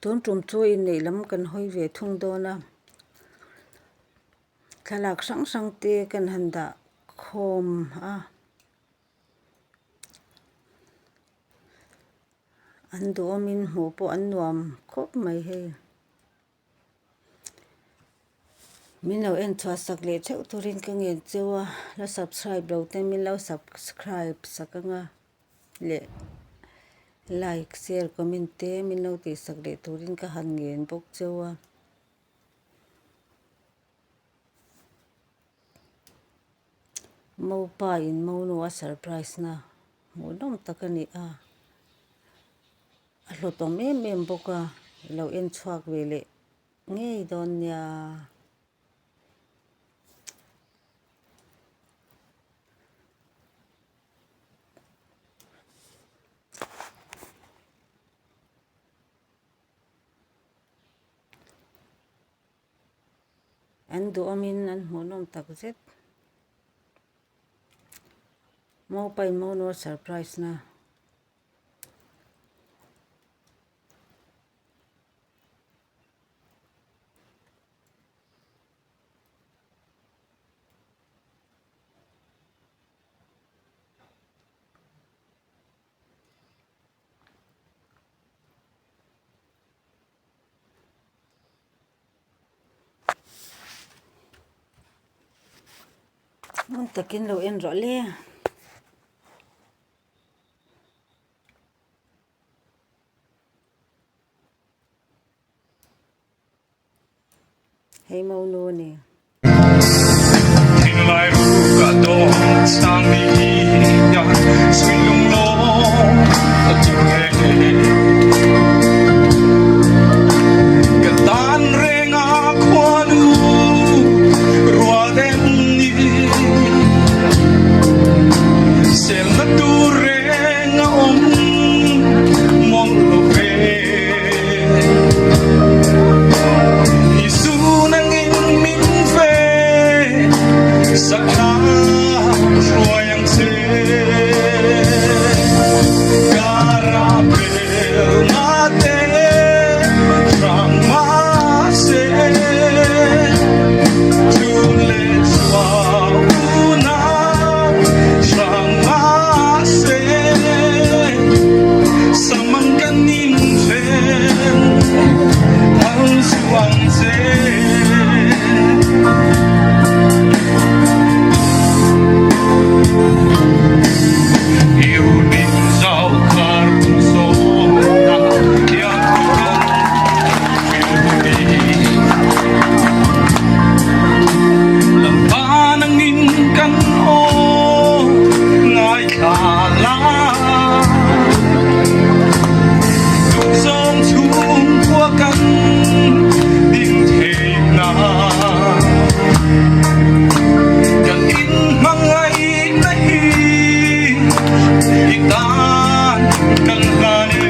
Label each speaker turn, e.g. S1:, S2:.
S1: tun trum chu in nei lam kan hoi ve thung dona thalak sang sang te kan handa khom a an du min hmu po an nuam khop mai he min lo en chua sak le cheu turin ka nge chewa la subscribe lo te min lo subscribe sakanga le like share comment te min lo ti sak le turin ka han ngen bok chewa mo pa in mo no a surprise na mo dom takani a lo to mem boka lo en chuak ve le ngei don nya an du amin an hmunom tak zet mo pai mo no surprise na mun takin lo en ro le hey mo no ni
S2: Thiên lai ru cả đô sang đi ya suy lung lo ở chung hè cái tan re nga khoa nu rua đen ni sel na tu re nga mong lo pe sakha royang se karabel mate rama se tule swauna rama se samanganin fe al suang se yêu mình giao khar so na ya yêu đi làm ba nang in kan o ngaihthlak tung song chung qua kan ding the na kan in mangai na hi itan kan hane